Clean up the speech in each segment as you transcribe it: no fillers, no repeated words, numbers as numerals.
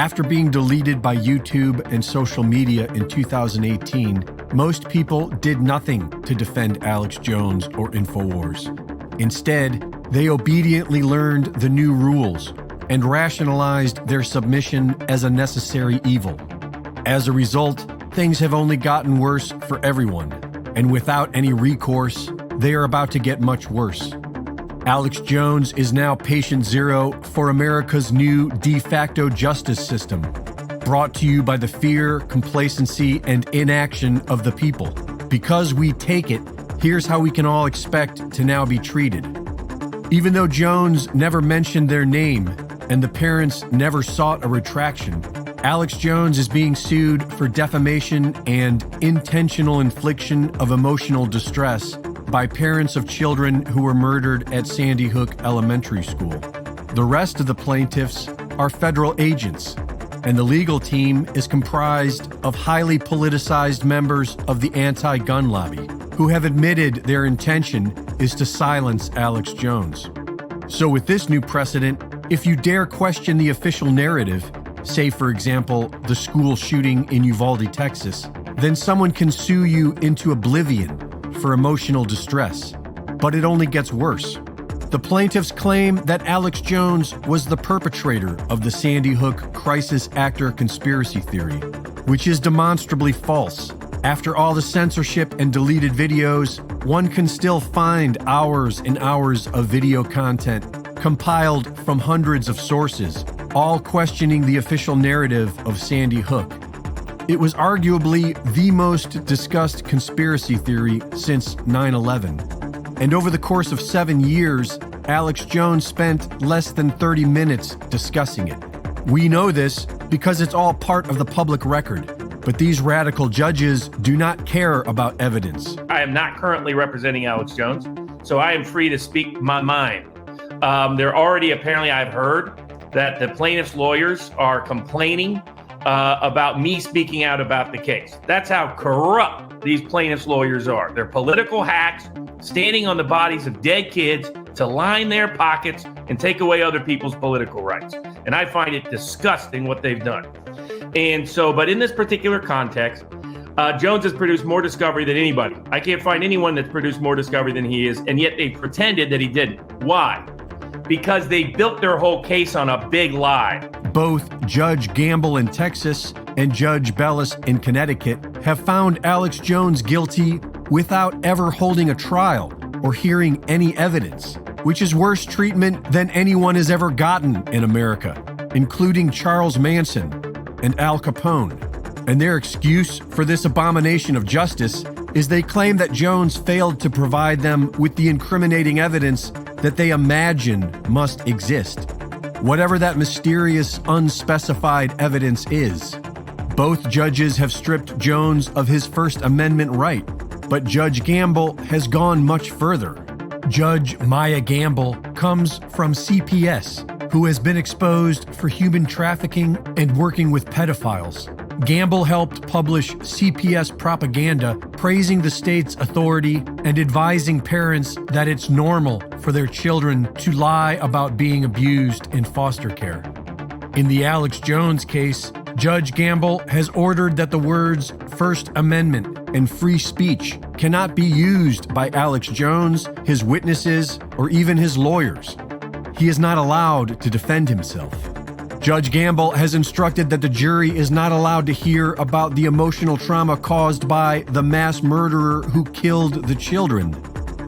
After being deleted by YouTube and social media in 2018, most people did nothing to defend Alex Jones or InfoWars. Instead, they obediently learned the new rules and rationalized their submission as a necessary evil. As a result, things have only gotten worse for everyone, and without any recourse, they are about to get much worse. Alex Jones is now patient zero for America's new de facto justice system, brought to you by the fear, complacency, and inaction of the people. Because we take it, here's how we can all expect to now be treated. Even though Jones never mentioned their name and the parents never sought a retraction, Alex Jones is being sued for defamation and intentional infliction of emotional distress by parents of children who were murdered at Sandy Hook Elementary School. The rest of the plaintiffs are federal agents, and the legal team is comprised of highly politicized members of the anti-gun lobby who have admitted their intention is to silence Alex Jones. So with this new precedent, if you dare question the official narrative, say for example, the school shooting in Uvalde, Texas, then someone can sue you into oblivion for emotional distress. But it only gets worse. The plaintiffs claim that Alex Jones was the perpetrator of the Sandy Hook crisis actor conspiracy theory, which is demonstrably false. After all the censorship and deleted videos, one can still find hours and hours of video content compiled from hundreds of sources, all questioning the official narrative of Sandy Hook. It was arguably the most discussed conspiracy theory since 9/11. And over the course of 7 years, Alex Jones spent less than 30 minutes discussing it. We know this because it's all part of the public record, but these radical judges do not care about evidence. I am not currently representing Alex Jones, so I am free to speak my mind. There already, apparently I've heard that the plaintiff's lawyers are complaining about me speaking out about the case. That's how corrupt these plaintiffs' lawyers are. They're political hacks standing on the bodies of dead kids to line their pockets and take away other people's political rights. And I find it disgusting what they've done. And so, but in this particular context, Jones has produced more discovery than anybody. I can't find anyone that's produced more discovery than he is, and yet they pretended that he didn't. Why? Because they built their whole case on a big lie. Both Judge Gamble in Texas and Judge Bellis in Connecticut have found Alex Jones guilty without ever holding a trial or hearing any evidence, which is worse treatment than anyone has ever gotten in America, including Charles Manson and Al Capone. And their excuse for this abomination of justice is they claim that Jones failed to provide them with the incriminating evidence that they imagine must exist. Whatever that mysterious, unspecified evidence is. Both judges have stripped Jones of his First Amendment right, but Judge Gamble has gone much further. Judge Maya Gamble comes from CPS, who has been exposed for human trafficking and working with pedophiles. Gamble helped publish CPS propaganda praising the state's authority and advising parents that it's normal for their children to lie about being abused in foster care. In the Alex Jones case, Judge Gamble has ordered that the words First Amendment and free speech cannot be used by Alex Jones, his witnesses, or even his lawyers. He is not allowed to defend himself. Judge Gamble has instructed that the jury is not allowed to hear about the emotional trauma caused by the mass murderer who killed the children.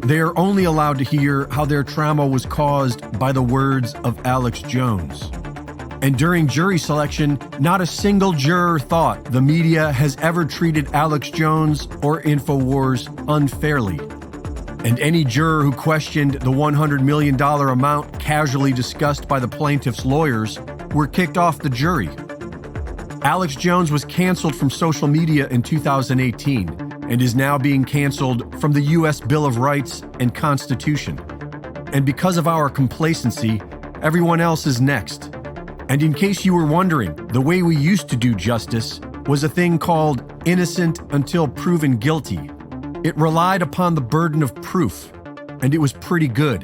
They are only allowed to hear how their trauma was caused by the words of Alex Jones. And during jury selection, not a single juror thought the media has ever treated Alex Jones or InfoWars unfairly. And any juror who questioned the $100 million amount casually discussed by the plaintiff's lawyers were kicked off the jury. Alex Jones was canceled from social media in 2018 and is now being canceled from the U.S. Bill of Rights and Constitution. And because of our complacency, everyone else is next. And in case you were wondering, the way we used to do justice was a thing called innocent until proven guilty. It relied upon the burden of proof, and it was pretty good.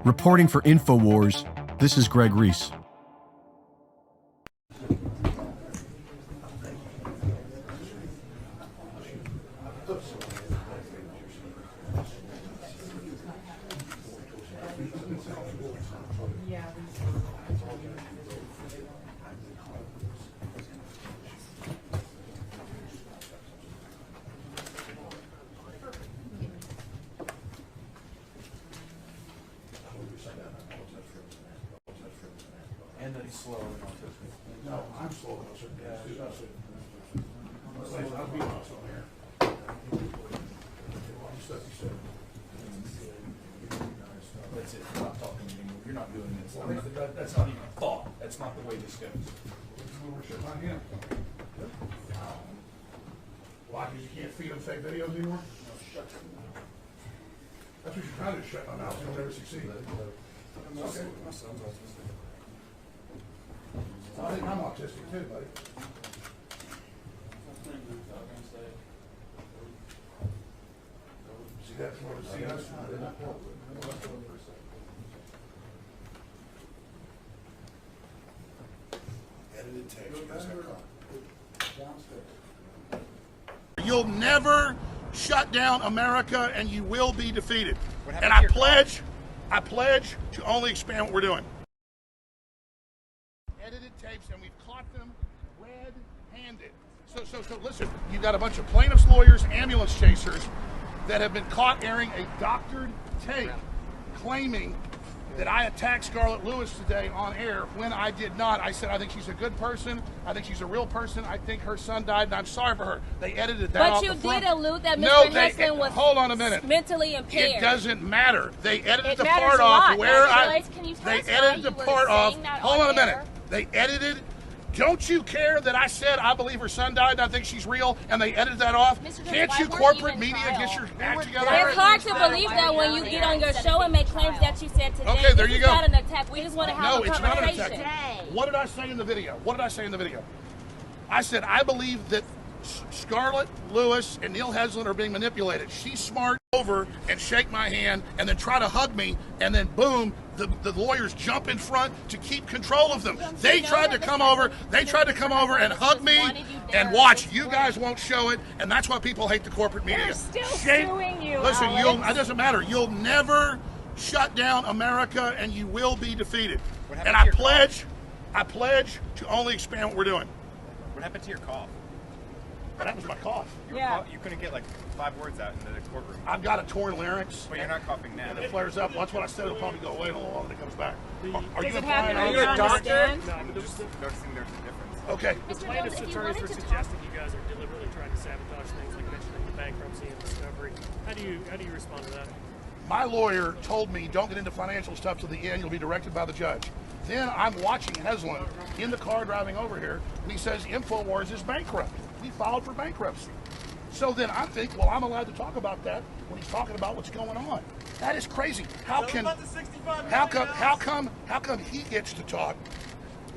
Reporting for InfoWars, this is Greg Reese. slow and autistic. No, I'm slow on certain things too. I'll be honest on here. Stuff you said. That's it. We're not talking anymore. You're not doing this. That's not even a thought. That's not the way this goes. We're shitting on him. Why? Because you can't feed them fake videos anymore? That's what you're trying to do, shut my mouth. You'll never succeed. Okay. My son's autistic. I think I'm autistic too, buddy. See that? See us? Edited text. You guys have caught. You'll never shut down America, and you will be defeated. And I pledge to only expand what we're doing. Edited tapes, and we've caught them red-handed. So listen, you got a bunch of plaintiffs' lawyers, ambulance chasers that have been caught airing a doctored tape claiming that I attacked Scarlett Lewis today on air when I did not. I said I think she's a good person. I think she's a real person. I think her son died, and I'm sorry for her. They edited that off the front. But you did allude that Mr. Heslin was hold on a minute. mentally impaired. It doesn't matter. They edited the matters part a off lot. where Can you tell they us why edited the you were part off. saying that Hold on a minute. air? They edited. Don't you care that I said I believe her son died and I think she's real, and they edited that off? Mr. Jones, Can't why you weren't corporate you in media trial? get your act together? It's hard to believe that when you get on your show and make claims that you said today. Okay, there you This is go. not an attack. We just want to have No, a it's not an conversation. attack. What did I say in the video? What did I say in the video? I said I believe that Scarlett Lewis and Neil Heslin are being manipulated. She's smart. Over and shake my hand and then try to hug me, and then boom, the lawyers jump in front to keep control of them. They tried to come over. They tried to come over and hug me, and watch. You guys won't show it, and that's why people hate the corporate media. They're still suing you, Listen, Alex. it doesn't matter. You'll never shut down America, and you will be defeated. And I pledge to only expand what we're doing. What happened to your cough? That was my cough. You couldn't get like 5 words out in the courtroom. I've got a torn larynx. But you're not coughing now. And it flares up. That's what I said. It'll probably go away a little longer when it comes back. Are you Does it happen implying? when Are you you're a on the doctor? stand? No, I'm just noticing there's a difference. Okay. Mr. Jones, Plaintiffs' if you attorneys wanted were to talk, suggesting you guys are deliberately trying to sabotage things like mentioning the bankruptcy and discovery. How do you respond to that? My lawyer told me don't get into financial stuff till the end. You'll be directed by the judge. Then I'm watching Heslin in the car driving over here, and he says InfoWars is bankrupt. We filed for bankruptcy. So then I think, well, I'm allowed to talk about that when he's talking about what's going on. That is crazy. How come he gets to talk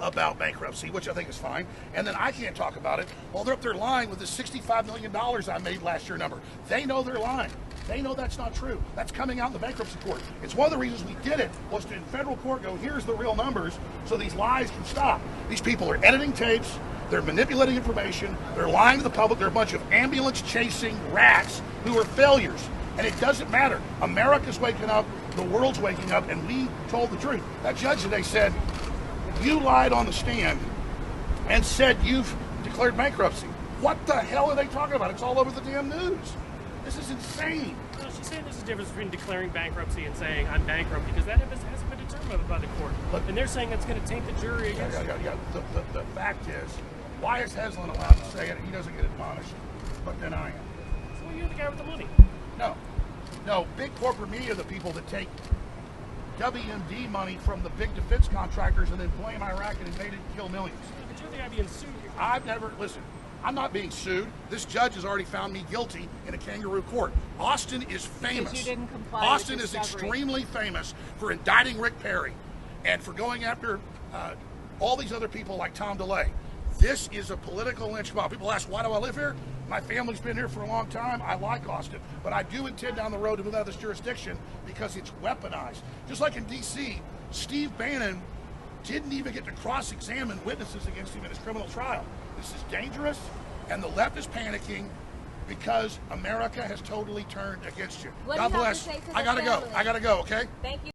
about bankruptcy, which I think is fine, and then I can't talk about it? Well, they're up there lying with the $65 million I made last year number. They know they're lying. They know that's not true. That's coming out in the bankruptcy court. It's one of the reasons we did it, was to in federal court go, here's the real numbers, so these lies can stop. These people are editing tapes, they're manipulating information, they're lying to the public, they're a bunch of ambulance-chasing rats who are failures. And it doesn't matter. America's waking up, the world's waking up, and we told the truth. That judge today said, you lied on the stand and said you've declared bankruptcy. What the hell are they talking about? It's all over the damn news. This is insane. No, she's saying there's a difference between declaring bankruptcy and saying I'm bankrupt because that hasn't been determined by the court. And they're saying that's going to taint the jury against Yeah. The fact is, why is Heslin allowed to say it and he doesn't get admonished, but then I am? So you're the guy with the money. No, big corporate media are the people that take WMD money from the big defense contractors and then blame Iraq and invade it and kill millions. But you're the guy being sued here. I'm not being sued. This judge has already found me guilty in a kangaroo court. Austin is famous. Because you didn't comply Austin with is discovery. extremely famous for indicting Rick Perry and for going after all these other people like Tom DeLay. This is a political lynch mob. People ask, why do I live here? My family's been here for a long time. I like Austin. But I do intend down the road to move out of this jurisdiction because it's weaponized. Just like in D.C., Steve Bannon didn't even get to cross-examine witnesses against him in his criminal trial. This is dangerous, and the left is panicking because America has totally turned against you. What do God you have bless. to say to the I gotta family? go, okay? Thank you.